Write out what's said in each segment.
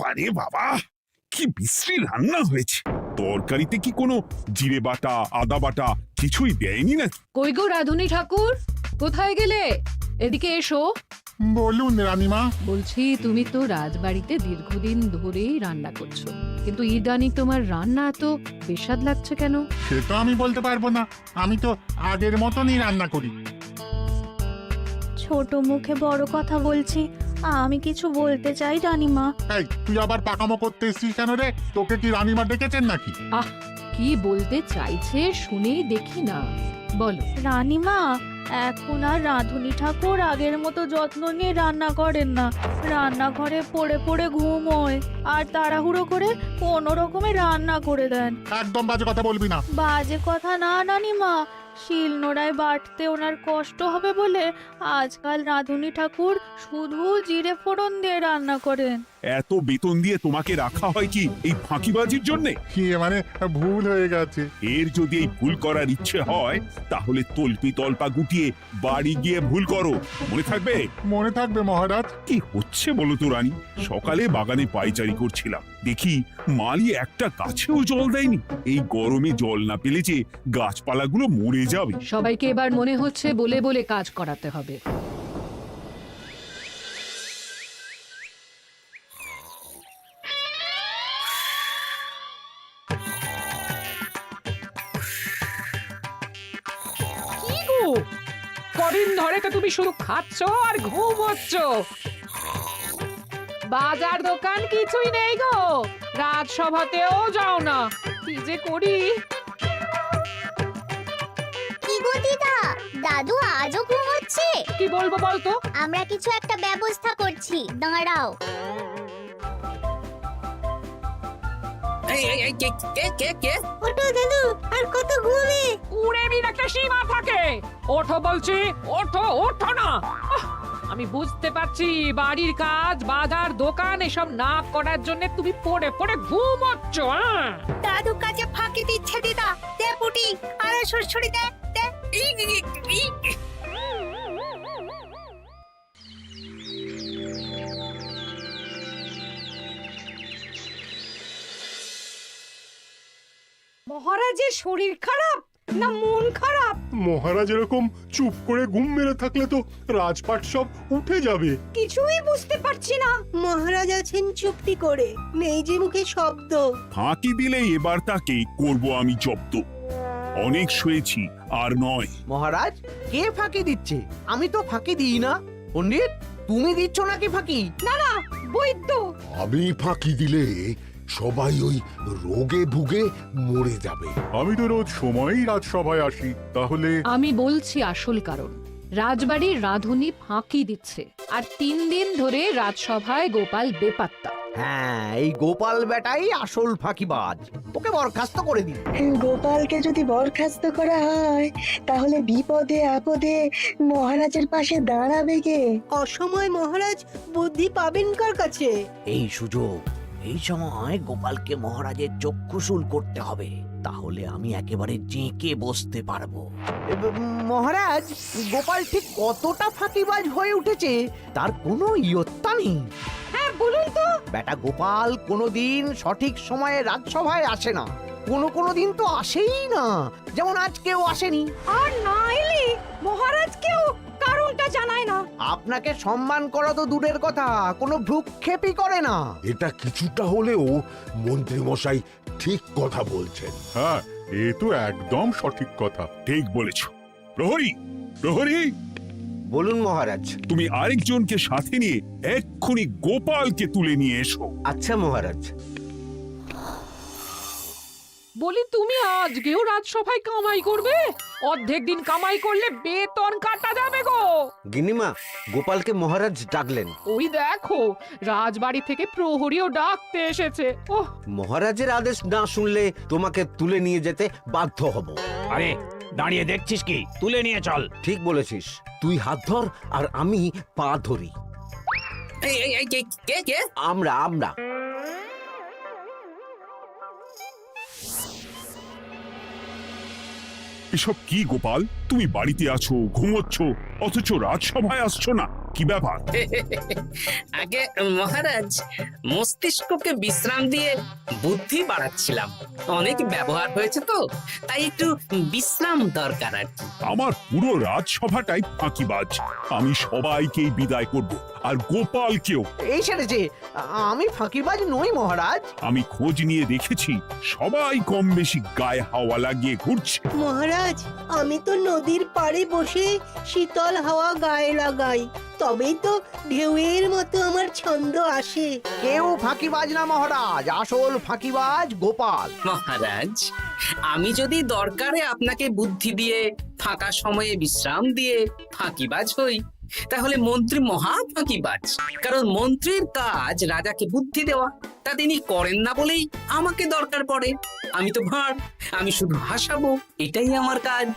বাবারে বাবা, কি বিশ্রী রান্না হয়েছে! তরকারিতে কি কোনো জিরে বাটা, আদা বাটা কিছুই দেয়নি নাকি? কই গো রাধুনী ঠাকুর, কোথায় গেলে? এদিকে এসো। বলুন রানীমা। বলছি, তুমি তো রাজবাড়িতে দীর্ঘদিন ধরেই রান্না করছো, কিন্তু ইদানি তোমার রান্না এত বেস্বাদ লাগছে কেন? সে তো আমি বলতে পারবো না, আমি তো আগের মতনই রান্না করি। ছোট মুখে বড় কথা বলছি, আমি কিছু বলতে চাই রানীমা। এই তুই আবার পাকামো করতে এসছিস কেন রে? তোকে কি রানীমা ডেকেছেন নাকি? আহ, কি বলতে চাইছে শুনেই দেখি না, বলো। রানীমা, এখন আর রাধুনী ঠাকুর আগের মতো যত্ন নিয়ে রান্না করেন না। রান্নাঘরে পড়ে পড়ে ঘুমোয় আর তাড়াহুড়ো করে কোনো রকমে রান্না করে দেন। একদম বাজে কথা বলবি না। বাজে কথা না রানীমা, শিলনোড়ায় বাটতে ওনার কষ্ট হবে বলে আজকাল রাধুনী ঠাকুর শুধু জিরে ফোড়ন দিয়ে রান্না করেন। এত বেতন দিয়ে তোমাকে রাখা হয় কি এই ফাঁকিবাজির জন্যে? মানে ভুল হয়ে গেছে। এর যদি এই ভুল করার ইচ্ছে হয় তাহলে তল্পি তল্পা গুটিয়ে বাড়ি গিয়ে ভুল করো, মনে থাকবে? মনে থাকবে মহারাজ। কি হচ্ছে বলো তো রানী? সকালে বাগানে পায়চারি করছিলাম, দেখি মালি একটা গাছেও জল দেয়নি। এই গরমে জল না পেলে যে গাছপালাগুলো মরে যাবে। সবাইকে এবার মনে হচ্ছে বলে বলে কাজ করাতে হবে। কি গো, কদিন ধরে তো তুমি শুধু খাচ্ছ আর ঘুমোচ্ছ। বাজার দোকান কিছুই নেই গো, রাজসভাতেও যাও না। কি যে করি। কি গো দিদা, দাদু আজও ঘুমোচ্ছে? কি বলবো বলতো? আমরা কিছু একটা ব্যবস্থা করছি, দাঁড়াও। ওঠো দাদু, আর কত ঘুমে? উড়েমির একটা সীমা থাকে। ওঠো বলছি, ওঠো, ওঠো না। আহ, আমি বুঝতে পারছি বাড়ির কাজ, বাজার দোকান এসব না করার জন্য তুমি পড়ে পড়ে ঘুমোচ্ছ। দাদু কাজে ফাঁকি দিচ্ছে দিদা। দে পুটি, আরে সরসরি দে, দে। মহারাজের শরীর খারাপ না মন খারাপ? মহারাজ এরকম চুপ করে ঘুম মেরে থাকলে তো রাজপাট সব উঠে যাবে। কিছুই বুঝতে পারছি না। মহারাজ আছেন চুপটি করে, নেই যে মুখে শব্দ। ফাঁকি দিলে এবার তাকে করব আমি জব্দ। অনেক শুয়েছি, আর নয়। মহারাজ, কে ফাঁকি দিচ্ছে? আমি তো ফাঁকি দিই না। পণ্ডিত, তুমি দিচ্ছ নাকি ফাঁকি? না না, বৈদ্য। আমি ফাঁকি দিলে সবাই ওই রোগে ভুগে মরে যাবে। আমি তো রোজ সময়ই রাজসভায় আসি, তাহলে আমি বলছি আসল কারণ। রাজবাড়ির রাধুনী ফাঁকি দিচ্ছে, আর 3 দিন ধরে রাজসভায় গোপাল বেপাত্তা। হ্যাঁ, এই গোপাল বেটাই আসল ফাঁকিবাজ। ওকে বরখাস্ত করে দিন। গোপালকে যদি বরখাস্ত করা হয় তাহলে বিপদে আপদে মহারাজের পাশে দাঁড়াবে কে? অসময় মহারাজ বুদ্ধি পাবেন কার কাছে? এই সুযোগ, এই সময় গোপালকে মহারাজের চক্ষুশূল করতে হবে, তাহলে আমি একেবারে জেঁকে বসতে পারবো। মহারাজ, গোপাল ঠিক কতটা ফাঁকিবাজ হয়ে উঠেছে তার কোনো ইয়ত্তা নেই। হ্যাঁ বলুন তো। বেটা গোপাল কোনোদিন সঠিক সময়ে রাজসভায় আসে না। কোনো দিন তো আসেই না, যেমন আজকেও আসেনি। আর না এলে মহারাজকেও কারণটা জানায় না। আপনাকে সম্মান করা তো দূরের কথা, কোনো ভ্রুক্ষেপই করে না। এটা কিছুটা হলেও মন্ত্রী মশাই ঠিক কথা বলছেন। হ্যাঁ, এ তো একদম সঠিক কথা। ঠিক বলেছ। প্রহরী, প্রহরী, বলুন মহারাজ। তুমি আরেকজনকে সাথে নিয়ে এক্ষুনি গোপালকে তুলে নিয়ে এসো। আচ্ছা মহারাজ। বলি, তুমি আজকেও রাজসভায় কামাই করবে? অর্ধেক দিন কামাই করলে বেতন কাটা যাবে গো। গিন্নিমা, গোপালকে মহারাজ ডাকলেন। ওই দেখো, রাজবাড়ি থেকে প্রহরীও ডাকতে এসেছে। ওহ, মহারাজের আদেশ না শুনলে তোমাকে তুলে নিয়ে যেতে বাধ্য হব। আরে দাঁড়িয়ে দেখছিস কি? তুলে নিয়ে চল। ঠিক বলেছিস, তুই হাত ধর আর আমি পা ধরি। আমরা এসব কি গোপাল? তুমি বাড়িতে আছো, ঘুমোচ্ছ, অথচ রাজসভায় আসছো না। কি ব্যাপার? আগে মহারাজ, মস্তিষ্ককে বিশ্রাম দিয়ে বুদ্ধি বাড়াচ্ছিলাম। অনেক ব্যবহার হয়েছে তো, তাই একটু বিশ্রাম দরকার আর কি। আমার পুরো রাজসভাটাই ফাঁকিবাজ। আমি সবাইকেই বিদায় করব, আর গোপালকেও। এই সেরেছে, আমি ফাঁকিবাজ নই মহারাজ। আমি খোঁজ নিয়ে দেখেছি সবাই কম বেশি গায়ে হাওয়া লাগিয়ে ঘুরছে। মহারাজ, আমি তো নদীর পাড়ে বসে শীতল হাওয়া গায়ে লাগাই, তবেই তো ঢেউয়ের মতো আমার ছন্দ আসে। কেউ ফাঁকিবাজ না মহারাজ, আসল ফাঁকিবাজ গোপাল। মহারাজ, আমি যদি দরকারে আপনাকে বুদ্ধি দিয়ে ফাঁকা সময়ে বিশ্রাম দিয়ে ফাঁকিবাজ হই, তাহলে মন্ত্রী মহা ফাঁকিবাজ। কারণ মন্ত্রীর কাজ রাজাকে বুদ্ধি দেওয়া, তা তিনি করেন না বলেই আমাকে দরকার পড়ে। আমি তো ভাঁড়, আমি শুধু হাসাবো, এটাই আমার কাজ।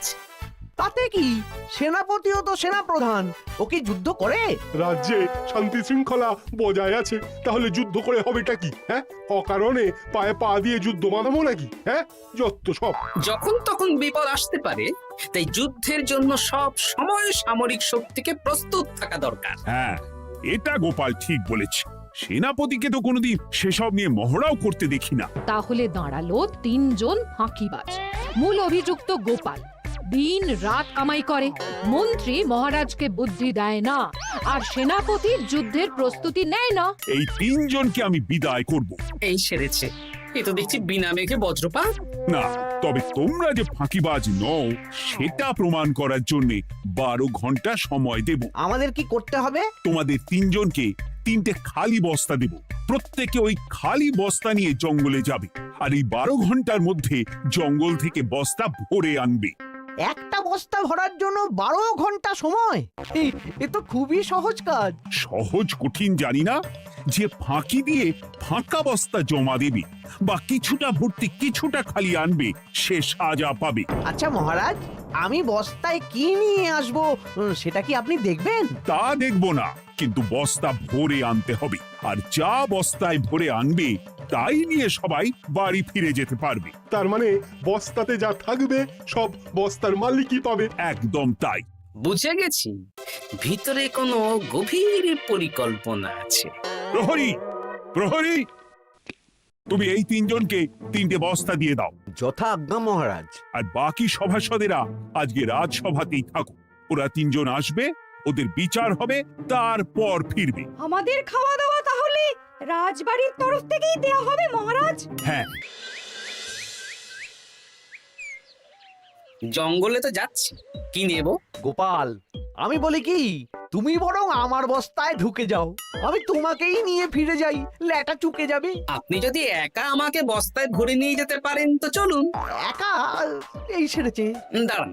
তাতে কি, সেনাপতিও তো সেনাপ্রধান, ও কি যুদ্ধ করে? রাজ্যে শান্তি শৃঙ্খলা বজায় আছে, তাহলে যুদ্ধ করে হবেটা কি? হ্যাঁ, অকারণে পায়ে পা দিয়ে যুদ্ধ বাঁধাবো নাকি? হ্যাঁ, যত সব। যখন তখন বিপদ আসতে পারে, তাই যুদ্ধের জন্য সব সময় সামরিক শক্তিকে প্রস্তুত থাকা দরকার। হ্যাঁ, এটা গোপাল ঠিক বলেছে। সেনাপতিকে তো কোনোদিন সেসব নিয়ে মহড়াও করতে দেখি না। তাহলে দাঁড়ালো 3 জন ফাঁকিবাজ। মূল অভিযুক্ত গোপাল দিন রাত কামাই করে, মন্ত্রী মহারাজকে বুদ্ধি দেয় না, আর সেনাপতি যুদ্ধের প্রস্তুতি নেয় না। এই 3 জনকে আমি বিদায় করব। এই সেরেছে, এ তো দেখছি বিনা মেঘে বজ্রপাত। না, তবে তোমরা যে ফাঁকিবাজ নও সেটা প্রমাণ করার জন্য 12 ঘন্টা সময় দেব। আমাদের কি করতে হবে? তোমাদের 3 জনকে 3টে খালি বস্তা দেব। প্রত্যেকে ওই খালি বস্তা নিয়ে জঙ্গলে যাবে, আর এই 12 ঘন্টার মধ্যে জঙ্গল থেকে বস্তা ভরে আনবে। একটা বস্তা ভরার জন্য 12 ঘন্টা সময়? এ তো খুবই সহজ কাজ। সহজ কঠিন জানি না, যে ফাঁকি দিয়ে ফাঁকা বস্তা জমা দেবে বা কিছুটা ভর্তি কিছুটা খালি আনবে, সে সাজা পাবে। আচ্ছা মহারাজ, আমি বস্তায় কি নিয়ে আসবো সেটা কি আপনি দেখবেন? তা দেখবো না, কিন্তু বস্তা ভরে আনতে হবে। আর যা বস্তায় ভরে আনবে তাই নিয়ে সবাই বাড়ি ফিরে যেতে পারবে। তার মানে বস্তাতে যা থাকবে সব বস্তার মালিকই পাবে। একদম তাই। বুঝে গেছি, ভিতরে কোনো গভীর পরিকল্পনা আছে। প্রহরী, প্রহরী, তুমি এই 3 জনকে 3টে বস্তা দিয়ে দাও। যথা আজ্ঞা মহারাজ। আর বাকি সভাসদেরা আজকে রাজসভাতেই থাকো। ওরা 3 জন আসবে, ওদের বিচার হবে, তারপর ফিরবে। আমাদের খাওয়া দাওয়া তাহলে রাজবাড়ির তরফ থেকেই দেয়া হবে মহারাজ? হ্যাঁ। জঙ্গলে তো যাচ্ছি, কি নেব? গোপাল, আমি বলি কি, তুমি বরং আমার বস্তায় ঢুকে যাও, আমি তোমাকেই নিয়ে ফিরে যাই, ল্যাটা চুকে যাবে। আপনি যদি একা আমাকে বস্তায় ভরে নিয়ে যেতে পারেন তো চলুন। একা? এই সেরেছে। দাঁড়ান,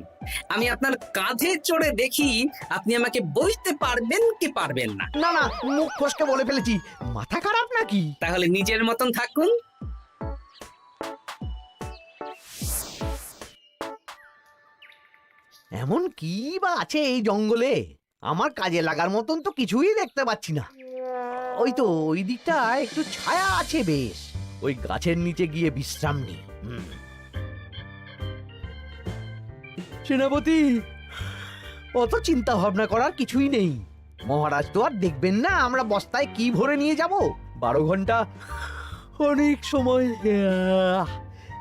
আমি আপনার কাঁধে চড়ে দেখি আপনি আমাকে বইতে পারবেন কি পারবেন না। না না, মুখ ফসকে বলে ফেলেছি, মাথা খারাপ নাকি? তাহলে নিজের মতন থাকুন। এমন কি বা আছে এই জঙ্গলে? আমার কাজে লাগার মতন তো কিছুই দেখতে পাচ্ছি না। ওই তো ওই দিকটা একটু ছায়া আছে বেশ, ওই গাছের নিচে গিয়ে বিশ্রাম নি। সেনাপতি, অত চিন্তা ভাবনা করার কিছুই নেই। মহারাজ তো আর দেখবেন না আমরা বস্তায় কি ভরে নিয়ে যাব। 12 ঘন্টা অনেক সময়।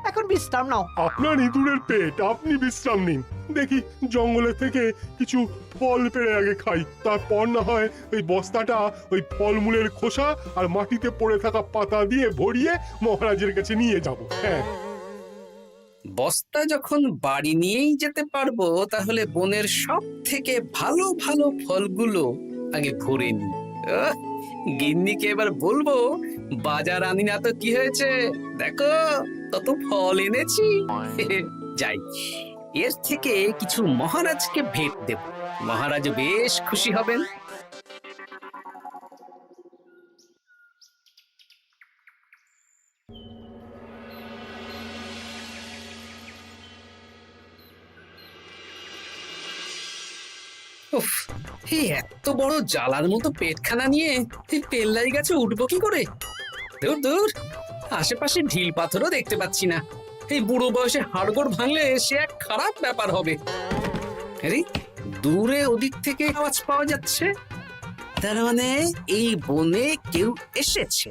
এখন বিশ্রাম নাও। আপনার ইঁদুরের পেট, আপনি বিশ্রাম নিন। দেখি জঙ্গলে থেকে কিছু ফল পেড়ে আগে খাই, তারপর না হয় ওই বস্তাটা ওই ফলমূলের খোসা আর মাটিতে পড়ে থাকা পাতা দিয়ে ভরিয়ে মহারাজের কাছে নিয়ে যাব। হ্যাঁ, বস্তা যখন বাড়ি নিয়েই যেতে পারবো, তাহলে বনের সব থেকে ভালো ভালো ফলগুলো আগে ভরে নি। গিন্নিকে এবার বলবো, বাজার আনি না তো কি হয়েছে, দেখো কত ফল এনেছি। যাই, এর থেকে কিছু মহারাজকে ভেট দেব, মহারাজ বেশ খুশি হবেন। উফ, এই এত বড় জ্বালার মতো পেটখানা নিয়ে এই পেল্লাই গাছে উঠবো কি করে? দূর দূর, আশেপাশে ঢিল পাথরও দেখতে পাচ্ছি না। এই বুড়ো বয়সে হাড়গোড় ভাঙলে সে এক খারাপ ব্যাপার হবে। আরে দূরে ওদিক থেকে আওয়াজ পাওয়া যাচ্ছে, তার মানে এই বনে কেউ এসেছে।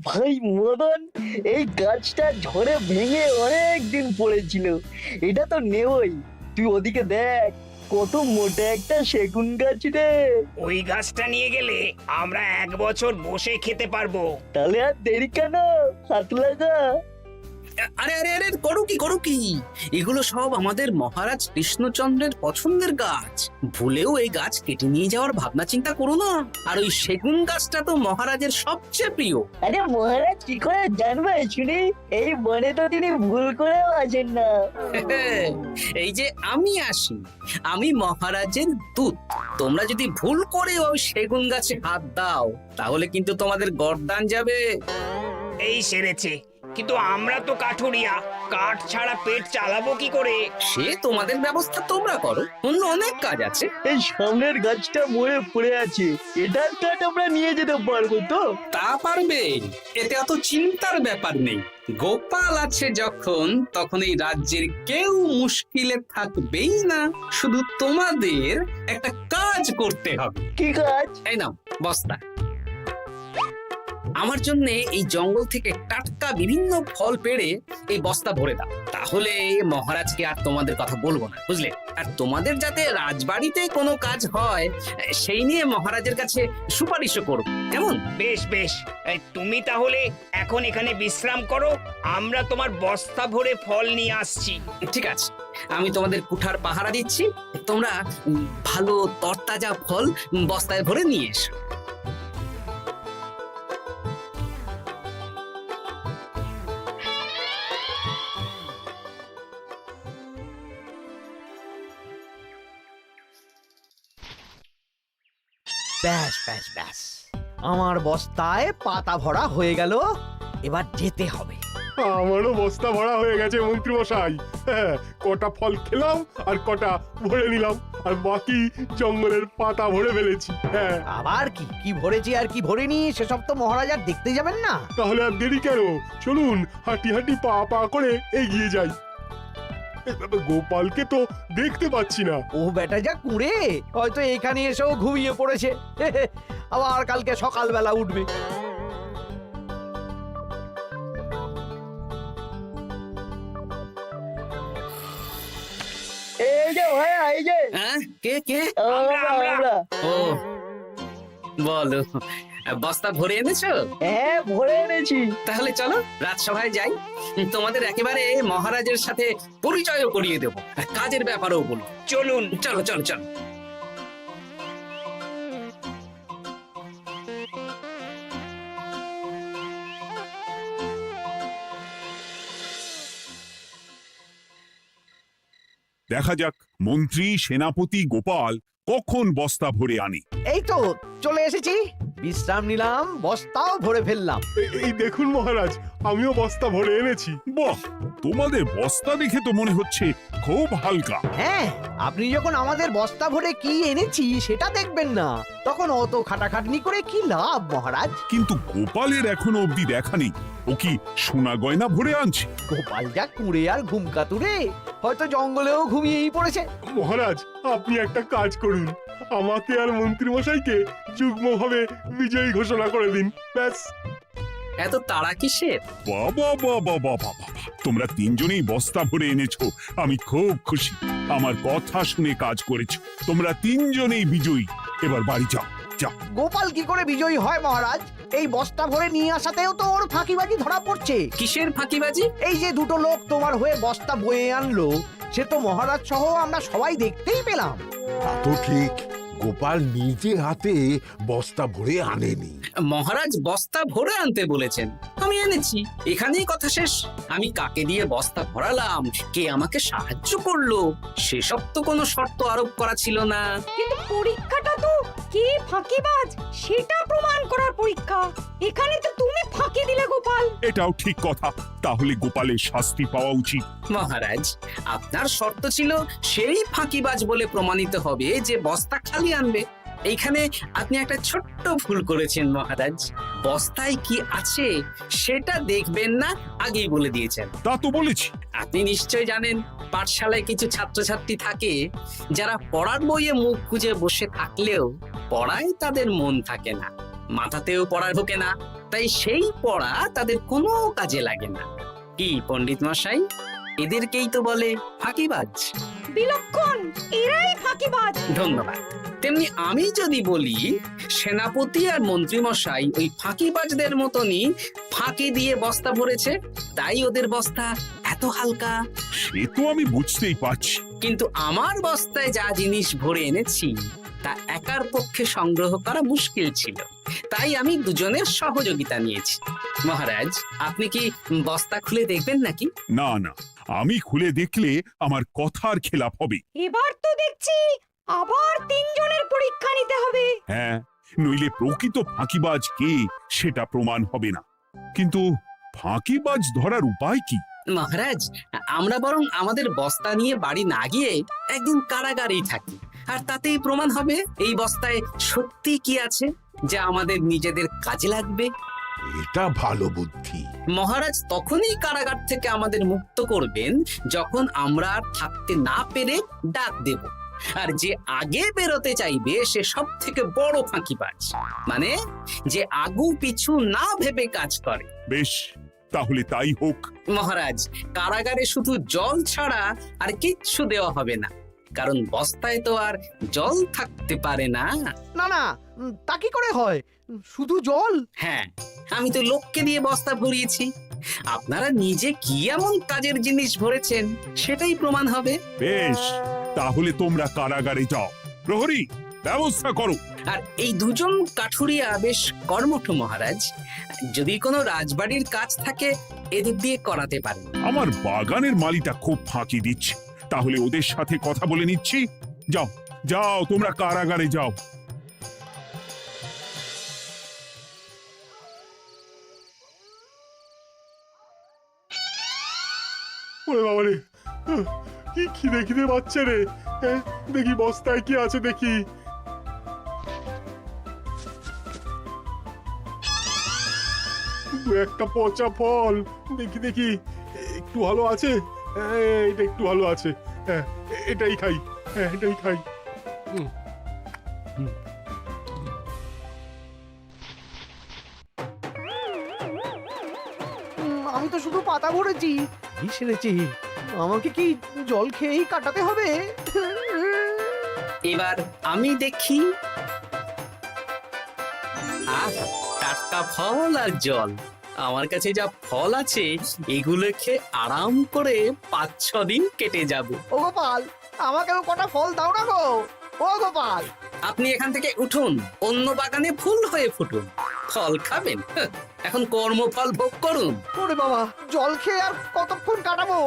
ভাই মদন, এই গাছটা ঝড়ে ভেঙে অনেক দিন পড়েছিল, এটা তো নেবই। তুই ওদিকে দেখ, কত মোটা একটা সেগুন গাছ রে। ওই গাছটা নিয়ে গেলে আমরা 1 বছর বসে খেতে পারবো। তাহলে আর দেরি কেন, হাত লাগা। আরে আরে আরে, করো কি এগুলো সব আমাদের মহারাজ কৃষ্ণচন্দ্রের পছন্দের গাছ। ভুলেও এই গাছ কেটে নিয়ে যাওয়ার ভাবনা চিন্তা করো না। আর ওই সেগুন গাছটা তো মহারাজের সবচেয়ে প্রিয়। আরে মহারাজ কি করে জানবে শুনি, এই বনে তো তিনি ভুল করেও আসেন না। এই যে আমি আসি, আমি মহারাজের দূত। তোমরা যদি ভুল করে ওই সেগুন গাছে হাত দাও তাহলে কিন্তু তোমাদের গর্দান যাবে। এই সেরেছে, কিন্তু আমরা তো কাঠুরিয়া, কাঠ ছাড়া পেট চালাবো কি করে? সে তোমাদের ব্যবস্থা তোমরা করো, অন্য অনেক কাজ আছে। এই সামনের গাছটা মরে পড়ে আছে, এটার কাঠ আমরা নিয়ে যেতে পারবো তো? তা পারবে, এতে অত চিন্তার ব্যাপার নেই। গোপাল আছে যখন, তখন এই রাজ্যের কেউ মুশকিলে থাকবেই না। শুধু তোমাদের একটা কাজ করতে হবে। কি কাজ? এই নাও বস্তা। আমার জন্য এই জঙ্গল থেকে টাটকা বিভিন্ন ফল পেড়ে এই বস্তা ভরে দাও, তাহলে মহারাজকে আর তোমাদের কথা বলবো না, বুঝলে? আর তোমাদের যাতে রাজবাড়িতে কোনো কাজ হয় সেই নিয়ে মহারাজের কাছে সুপারিশও করব, কেমন? বেশ বেশ, এই তুমি তাহলে এখন এখানে বিশ্রাম করো, আমরা তোমার বস্তা ভরে ফল নিয়ে আসছি। ঠিক আছে, আমি তোমাদের কুঠার পাহারা দিচ্ছি, তোমরা ভালো তরতাজা ফল বস্তায় ভরে নিয়ে এসো। ব্যাস ব্যাস ব্যাস, আমার বস্তায় পাতা ভরা হয়ে গেল, এবার যেতে হবে। আমারও বস্তা ভরা হয়ে গেছে মন্ত্রী মশাই। হ্যাঁ, কটা ফল খেলাম আর কটা ভরে নিলাম, আর বাকি জঙ্গলের পাতা ভরে ফেলেছি। হ্যাঁ, আবার কি কি ভরেছি আর কি ভরিনি সেসব তো মহারাজ আর দেখতে যাবেন না। তাহলে আর দেরি কেন, চলুন হাঁটি হাঁটি পা পা করে এগিয়ে যাই। গোপালকে তো দেখতে পাচ্ছি না। ও বেটা যা কুঁড়ে, হয়তো এখানে এসেও ঘুমিয়ে পড়েছে। আবার কালকে সকালবেলা উঠবে। এই যে ভাইয়া, এই যে। হ্যাঁ, কে কে? আমরা। ও বলো, বস্তা ভরে এনেছো? হ্যাঁ, ভরে এনেছি। তাহলে চলো রাজসভায় যাই, তোমাদের একেবারে মহারাজের সাথে পরিচয়ও করিয়ে দেবো, আর কাজের ব্যাপারেও বলবো। চলুন। চলো চলো চলো। দেখা যাক মন্ত্রী সেনাপতি গোপাল কখন বস্তা ভরে আনে। এই তো চলে এসেছি, বিশ্রাম নিলাম, বস্তাও ভরে ফেললাম। এই দেখুন মহারাজ, আমিও বস্তা ভরে এনেছি। বাহ, তোমাদের বস্তা দেখে তো মনে হচ্ছে খুব হালকা। হ্যাঁ, আপনি যখন আমাদের বস্তা ভরে কি এনেছি সেটা দেখবেন না, তখন অত খাটাখাটনি করে কি লাভ মহারাজ? কিন্তু গোপালের এখনো অবধি দেখা নেই, ও কি সোনা গয়না ভরে আনছে? গোপাল যা কুঁড়ে আর ঘুমকাতুরে, হয়তো জঙ্গলেও ঘুমিয়েই পড়েছে। মহারাজ, আপনি একটা কাজ করুন, আমাকে আর মন্ত্রী মশাইকে যুগ্মভাবে বিজয়ী ঘোষণা করে দিন, ব্যাস। এত তাড়া কিসের? বাবা বাবা বাবা বাবা, তোমরা তিনজনেই বস্তা ভরে এনেছো, আমি খুব খুশি। আমার কথা শুনে কাজ করেছো, তোমরা তিনজনেই বিজয়ী। এবার বাড়ি যাও যাও। গোপাল কি করে বিজয়ী হয় মহারাজ? এই বস্তা ভরে নিয়ে আসাতেও তো ওর ফাঁকিবাজি ধরা পড়ছে। কিসের ফাঁকিবাজি? এই যে দুটো লোক তোমার হয়ে বস্তা বয়ে আনলো, সে তো মহারাজ সহ আমরা সবাই দেখতেই পেলাম। তা তো ঠিক, গোপাল নিজে হাতে বস্তা ভরে আনেনি। মহারাজ বস্তা ভরে আনতে বলেছেন, আমি এনেছি, এখানেই কথা শেষ। আমি কাকে দিয়ে বস্তা ভরালাম, কে আমাকে সাহায্য করলো, সেসব তো কোনো শর্ত আরোপ করা ছিল না। কিন্তু পরীক্ষাটা তো কে ফাঁকিবাজ সেটা প্রমাণ করার পরীক্ষা। এখানে তো তুমি ফাঁকি দিলে গোপাল। এটাও ঠিক কথা, তাহলে গোপালের শাস্তি পাওয়া উচিত। মহারাজ, আপনার শর্ত ছিল সেই ফাঁকিবাজ বলে প্রমাণিত হবে যে বস্তা খালি আনবে। এইখানে আপনি একটা ছোট্ট ভুল করেছেন মহারাজ, বস্তায় কি আছে সেটা দেখবেন না আগেই বলে দিয়েছেন। তা তো বলেছি। আপনি নিশ্চয় জানেন পাঠশালায় কিছু ছাত্রছাত্রী থাকে যারা পড়ার বইয়ে মুখ গুজে বসে থাকলেও পড়ায় তাদের মন থাকে না, মাথাতেও পড়া ঢোকে না, তাই সেই পড়া তাদের কোনো কাজে লাগে না। কি পণ্ডিত মশাই, এদেরকেই তো বলে ফাঁকিবাজ। বিলক্ষণ, এরাই ফাঁকিবাজ। ধন্যবাদ। তেমনি আমি যদি বলি সেনাপতি আর মন্ত্রী মশাই ওই ফাঁকিবাজদের মতনই ফাঁকি দিয়ে বস্তা ভরেছে, তাই ওদের বস্তা এত হালকা। সে তো আমি বুঝতেই পারছি। কিন্তু আমার বস্তায় যা জিনিস ভরে এনেছি তা একার পক্ষে সংগ্রহ করা মুশকিল ছিল, তাই আমি দুজনের সহযোগিতা নিয়েছি। মহারাজ, আপনি কি বস্তা খুলে দেখবেন নাকি? না না, আমি খুলে দেখলে আমার কথার খেলাপ হবে। এবার তো দেখছি আবার তিনজনের পরীক্ষা নিতে হবে। হ্যাঁ, নইলে প্রকৃত ফাঁকিবাজ কে সেটা প্রমাণ হবে না। কিন্তু ফাঁকিবাজ ধরার উপায় কি? মহারাজ, আমরা বরং আমাদের বস্তা নিয়ে বাড়ি না গিয়ে একদিন কারাগারেই থাকি, আর তাতেই প্রমাণ হবে এই বস্তায় সত্যি কি আছে যা আমাদের নিজেদের কাজে লাগবে। এটা ভালো বুদ্ধি। মহারাজ তখনই কারাগার থেকে আমাদের মুক্ত করবেন যখন আমরা আর থাকতে না পেরে ডাক দেব, আর যে আগে বেরোতে চাইবে সে সব থেকে বড় ফাঁকিবাজ, মানে যে আগু পিছু না ভেবে কাজ করে। বেশ, তাহলে তাই হোক। মহারাজ, কারাগারে শুধু জল ছাড়া আর কিচ্ছু দেওয়া হবে না, কারণ বস্তায় তো আর জল থাকতে পারে না। না না, তা কি করে হয়? শুধু জল? হ্যাঁ, আমি তো লোককে দিয়ে বস্তা ভরিয়েছি। আপনারা নিজে কি এমন কাজের জিনিস ভরেছেন সেটাই প্রমাণ হবে। বেশ, তাহলে তোমরা কারাগারে যাও। প্রহরী, ব্যবস্থা করো। আর এই দুজন কাঠুরিয়া বেশ কর্মঠ মহারাজ, যদি কোনো রাজবাড়ির কাজ থাকে এদের দিয়ে করাতে পারেন। আমার বাগানের মালিটা খুব ফাঁকি দিচ্ছে, তাহলে ওদের সাথে কথা বলে নিচ্ছি। যাও যাও, তোমরা কারাগারে যাও। ওরে বাবা রে, কি খিদে খিদে পাচ্ছে রে। দেখি বস্তায় কি আছে দেখি। দু একটা পচা ফল, দেখি দেখি একটু ভালো আছে। এটা একটু ভালো আছে, হ্যাঁ এটাই খাই, হ্যাঁ এটাই খাই। আমি তো শুধু পাতা ভরেছি, কি সেরেছি? আমাকে কি জল খেয়েই কাটাতে হবে? এবার আমি দেখি। আহা, টাটকা ফল আর জল। আমার কাছে যা ফল আছে এগুলো খেয়ে আরাম করে 5-6 দিন কেটে যাবে। ও গোপাল, আমাকেও কটা ফল দাও না গো। ও গোপাল, আপনি এখান থেকে উঠুন, অন্য বাগানে ফুল হয়ে ফুটুন। ফল খাবেন? এখন কর্মফল ভোগ করুন। ওরে বাবা, জল খেয়ে আর কতক্ষণ কাটাবো?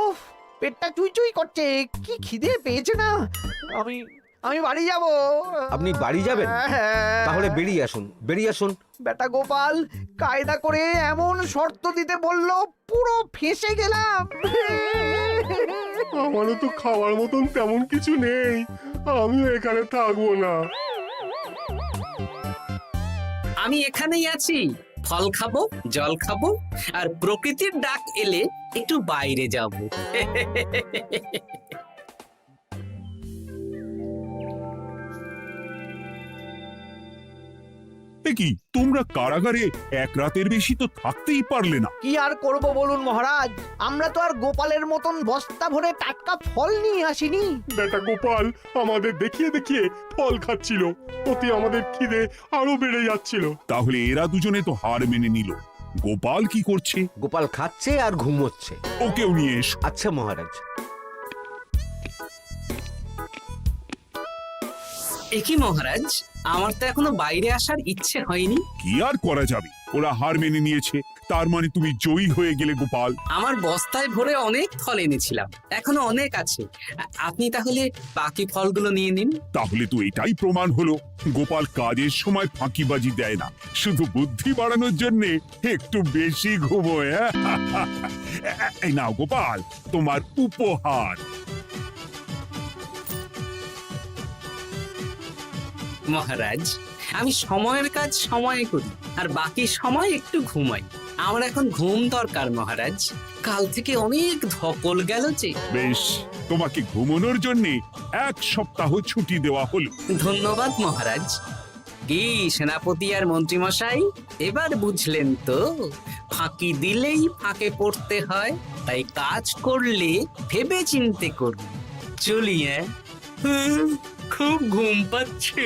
উফ, পেটটা চুই চুই করছে, কি খিদে পেয়েছে না। আমি আমি বাড়ি যাব। আপনি বাড়ি যাবেন? তাহলে বেরিয়ে আসুন, বেরিয়ে আসুন। বেটা গোপাল কায়দা করে এমন শর্ত দিতে বললো, পুরো ফেঁসে গেলাম। আমারও তো খাওয়ার মতন তেমন কিছু নেই, আমিও এখানে থাকবো না। আমি এখানেই আছি, ফল খাবো, জল খাবো, আর প্রকৃতির ডাক এলে একটু বাইরে যাব। কি তোমরা কারাগারে এক রাতের বেশি তো থাকতেই পারলে না? কি আর করব বলুন মহারাজ, আমরা তো আর গোপালের মতন বস্তা ভরে টাটকা ফল নিয়ে আসিনি। বেটা গোপাল আমাদের দেখিয়ে দেখিয়ে ফল খাচ্ছিল, ওতে আমাদের খিদে আরো বেড়ে যাচ্ছিল। তাহলে এরা দুজনে তো হার মেনে নিল। গোপাল কি করছে? গোপাল খাচ্ছে আর ঘুমোচ্ছে। ওকেও নিয়ে এসো। আচ্ছা মহারাজ। একই মহারাজ, আমার তো এখনো বাইরে আসার ইচ্ছে হয়নি। কি আর করা যাবে, ওরা হার মেনে নিয়েছে, তার মানে তুমি জয়ী হয়ে গেলে গোপাল। আমার বস্তায় ভরে অনেক ফল এনেছিলাম, এখনো অনেক আছে। আপনি তাহলে বাকি ফলগুলো নিয়ে নিন। তাহলে তো এটাই প্রমাণ হলো গোপাল কাজের সময় ফাঁকিবাজি দেয় না, শুধু বুদ্ধি বাড়ানোর জন্য একটু বেশি ঘুমোয়। এই নাও গোপাল, তোমার উপহার। মহারাজ, আমি সময়ের কাজ সময়ে করি আর বাকি সময় একটু ঘুমাই। আমার এখন ঘুম দরকার মহারাজ, কাল থেকে অনেক ধকল গেল যে। বেশ, তোমাকে ঘুমানোর জন্য 1 সপ্তাহ ছুটি দেওয়া হলো। ধন্যবাদ মহারাজ। কি সেনাপতি আর মন্ত্রীমশাই, এবার বুঝলেন তো ফাঁকি দিলেই ফাঁকে পড়তে হয়, তাই কাজ করলে ভেবে চিন্তে করুন। চলি, খুব ঘুম পাচ্ছে।